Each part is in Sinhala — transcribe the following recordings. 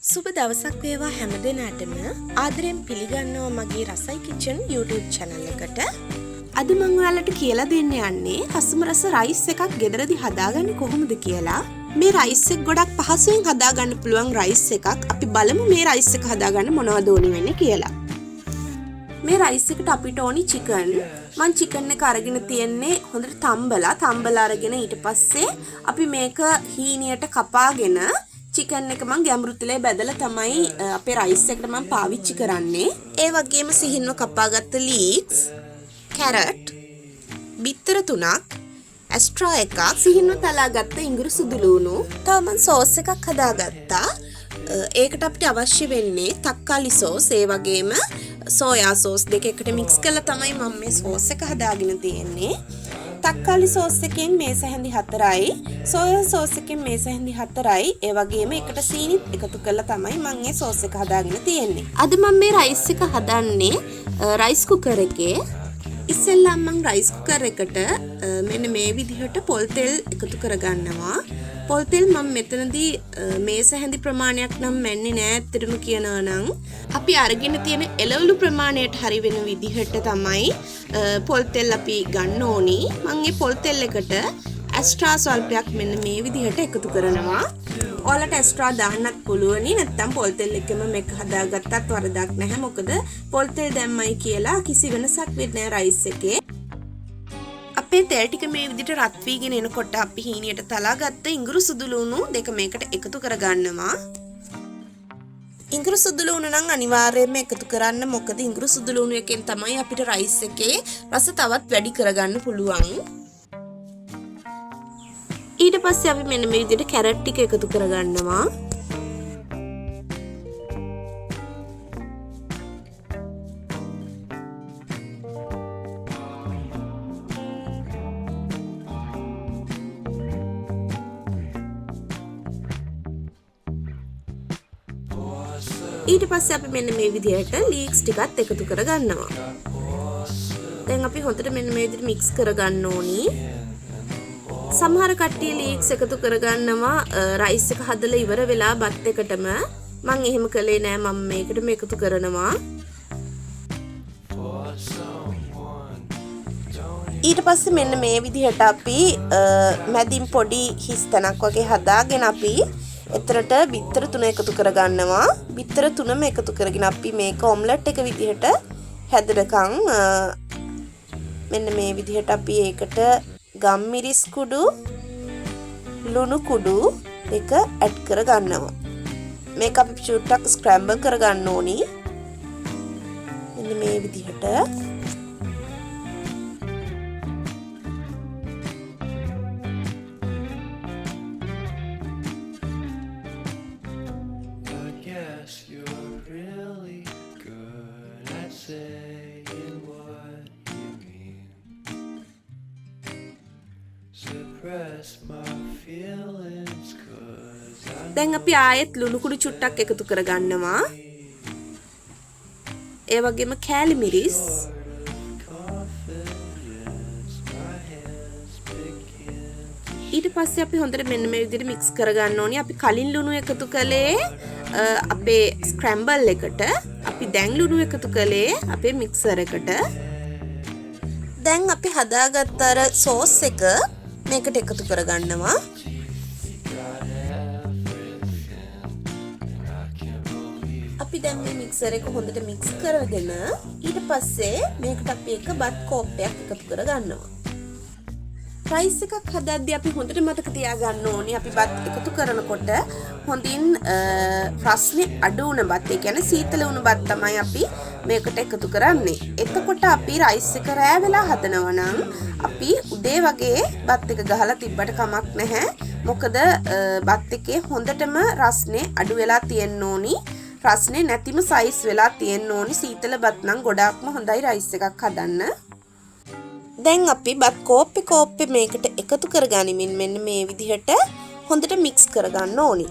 සුබ දවසක් වේවා හැමදෙනාටම. ආදරයෙන් පිළිගන්නවා මගේ රසයි කිචන් YouTube channel එකට. අද මම ඔයාලට කියලා දෙන්න යන්නේ හසුම රස රයිස් එකක් ගෙදරදී හදාගන්නේ කොහොමද කියලා. මේ රයිස් එක ගොඩක් පහසුවෙන් හදාගන්න පුළුවන් රයිස් එකක්. අපි බලමු මේ රයිස් එක හදාගන්න මොනවද ඕනි වෙන්නේ කියලා. මේ රයිස් එකට අපිට ඕනි චිකන්. මම චිකන් එක අරගෙන තියන්නේ හොඳට තම්බලා අරගෙන ඊට පස්සේ අපි මේක හීනියට කපාගෙන චිකන් එක මම ගැඹුරු තෙලේ බැදලා තමයි අපේ රයිස් එකට මම පාවිච්චි කරන්නේ. ඒ වගේම සිහින්ව කපාගත්ත ලීක්ස්, කැරට්, බිත්තර 3ක්, ඇස්ට්‍රා එකක්, සිහින්ව තලාගත්ත ඉඟුරු සුදු ලුණු. තව මම සෝස් එකක් හදාගත්තා. ඒකට අපිට අවශ්‍ය වෙන්නේ තක්කාලි සෝස්, ඒ වගේම සෝයා සෝස් දෙක එකට මික්ස් කරලා තමයි මම මේ සෝස් එක හදාගෙන තියෙන්නේ. තක්කාලි සෝස් එකෙන් මේස හැඳි 4යි, සෝයා සෝස් එකෙන් මේස හැඳි 4යි, ඒ වගේම එකට සීනිත් එකතු කරලා තමයි මම මේ සෝස් එක හදාගෙන තියෙන්නේ. අද මම මේ රයිස් එක හදන්නේ රයිස් කුකර් එකේ. ඉස්සෙල්ලා මම රයිස් කුකර් එකට මෙන්න මේ විදිහට පොල් තෙල් එකතු කරගන්නවා. පොල් තෙල් මම මෙතනදී මේස හැඳි ප්‍රමාණයක් නම් මැන්නේ නෑ. ඇත්තටම කියනවා නම් අපි අරගෙන තියෙන එළවලු ප්‍රමාණයට හරි වෙන විදිහට තමයි පොල් තෙල් අපි ගන්න ඕනි. මම මේ පොල් තෙල් එකට ඇස්ට්‍රා ස්වල්පයක් මෙන්න මේ විදිහට එකතු කරනවා. ඔයාලට ඇස්ට්‍රා දාන්නත් පුළුවනි. නැත්නම් පොල් තෙල් එකම මේක හදාගත්තත් වරදක් නැහැ. මොකද පොල් තෙල් දැම්මයි කියලා කිසි වෙනසක් වෙන්නේ නැහැ රයිස් එකේ. අපේ තෙල් ටික මේ විදිහට රත් වීගෙන එනකොට අපි හීනියට තලාගත්ත ඉඟුරු සුදු ලුණු දෙක මේකට එකතු කරගන්නවා. ඉඟුරු සුදු ලුණු නම් අනිවාර්යයෙන්ම එකතු කරන්න. මොකද ඉඟුරු සුදු ලුණු එකෙන් තමයි අපිට රයිස් එකේ රස තවත් වැඩි කරගන්න පුළුවන්. ඊට පස්සේ අපි මෙන්න මේ විදිහට කැරට් ටික එකතු කරගන්නවා. ඊට පස්සේ අපි මෙන්න මේ විදිහට ලීක්ස් ටිකත් එකතු කරගන්නවා. දැන් අපි හොඳට මෙන්න මේ විදිහට මික්ස් කරගන්න ඕනි. සමහර කට්ටිය ලීක්ස් එකතු කරගන්නවා රයිස් එක හදලා ඉවර වෙලා බත් එකටම. මම එහෙම කළේ නෑ. මම මේකටම එකතු කරනවා. ඊට පස්සේ මෙන්න මේ විදිහට අපි මැදින් පොඩි හිස් තැනක් වගේ හදාගෙන අපි එතරට බිත්තර 3 එකතු කරගන්නවා. බිත්තර 3ම එකතු කරගෙන අපි මේක ඔම්ලට් එක විදිහට හැදෙනකන් මෙන්න මේ විදිහට අපි ඒකට ගම්මිරිස් කුඩු, ලුණු කුඩු දෙක ඇඩ් කරගන්නවා. මේක අපි චුට්ටක් ස්ක්‍රැම්බල් කරගන්න ඕනි. මෙන්න මේ විදිහට. දැන් අපි ආයෙත් ලුණු කුඩු චුට්ටක් එකතු කරගන්නවා. ඒ වගේම කෑලි මිරිස්, ඊට පස්සේ අපි හොඳට මෙන්න මේ විදිහට මික්ස් කරගන්න ඕනේ. අපි කලින් ලුණු එකතු කළේ අපේ ස්ක්‍රැම්බල් එකට. අපි දැන් ලුණු එකතු කළේ අපේ මික්සර් එකට. දැන් අපි හදාගත්ත අර සෝස් එක මේකට එකතු කරගන්නවා. අපි දැන් මේ මික්සර් එක හොඳට මික්ස් කරගෙන ඊට පස්සේ මේකට අපි එක බත් කෝප්පයක් එකතු කරගන්නවා. රයිස් එකක් හදද්දී අපි හොඳට මතක තියාගන්න ඕනේ අපි බත් එකතු කරනකොට හොඳින් රස්නේ අඩු වුණ බත්, ඒ කියන්නේ සීතල වුණ බත් තමයි අපි මේකට එකතු කරන්නේ. එතකොට අපි රයිස් එක රෑ වෙලා හදනවා නම් අපි උදේ වගේ බත් එක ගහලා තිබ්බට කමක් නැහැ. මොකද බත් එකේ හොඳටම රස්නේ අඩු වෙලා තියෙන්න ඕනි. රස්නේ නැතිම සයිස් වෙලා තියෙන්න ඕනි. සීතල බත් නම් ගොඩාක්ම හොඳයි රයිස් එකක් හදන්න. දැන් අපි බත් කෝප්පේ මේකට එකතු කරගනිමින් මෙන්න මේ විදිහට හොඳට මික්ස් කරගන්න ඕනි.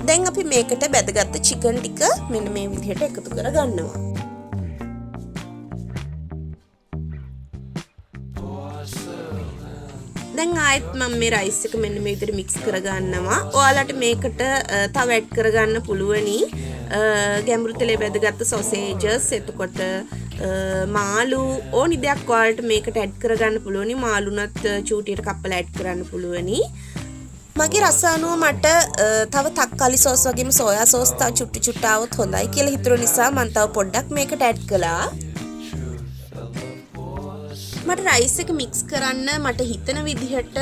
දැන් අපි මේකට බැදගත්ත චිකන් ටික මෙන්න මේ විදිහට එකතු කරගන්නවා. දැන් ආයෙත් මම මේ රයිස් එක මෙන්න මේ විදිහට මික්ස් කරගන්නවා. ඔයාලට මේකට තව ඇඩ් කරගන්න පුළුවනි. ගැඹුරු තෙලේ බැදගත්ත සොසේජස්, එතකොට මාළු ඕනි දෙයක් ඔයාලට මේකට ඇඩ් කරගන්න පුළුවනි. මාළුනත් චූටියට කප්පලා ඇඩ් කරන්න පුළුවනි. මගේ රස අනුව මට තව තක්කාලි සෝස් වගේම සෝයා සෝස් තව චුට්ටි આવොත් හොඳයි කියලා හිතුව නිසා මම තව පොඩ්ඩක් මේකට ඇඩ් කළා. මට රයිස් එක මික්ස් කරන්න මට හිතන විදිහට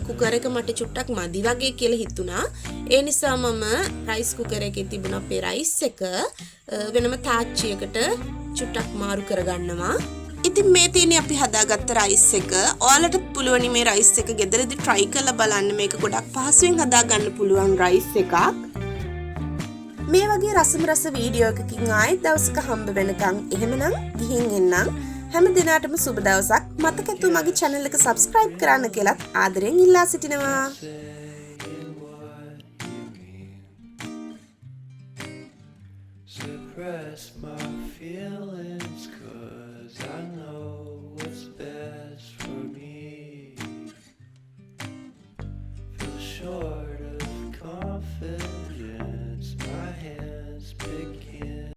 කුකර් එක මට චුට්ටක් මදි වගේ කියලා හිතුණා. ඒ නිසා මම රයිස් කුකර් එකේ තිබුණ අපේ රයිස් එක වෙනම තාච්චියකට චුට්ටක් මාරු කරගන්නවා. ඉතින් මේ තියෙන්නේ අපි හදාගත්ත රයිස් එක. ඔයාලට පුළුවන් මේ රයිස් එක ගෙදරදී try කරලා බලන්න. මේක ගොඩක් පහසුවෙන් හදාගන්න පුළුවන් රයිස් එකක්. මේ වගේ රස වීඩියෝ එකකින් ආයෙත් දවසක හම්බ වෙනකන් එහෙමනම් ගිහින් එන්නම්. හැම දිනකටම සුබ දවසක්. මතක ඇතුව මගේ channel එක subscribe කරන්න කියලා ආදරෙන් ඉල්ලා සිටිනවා. Suppress my feelings 'cause I know what's best for me. Feel sure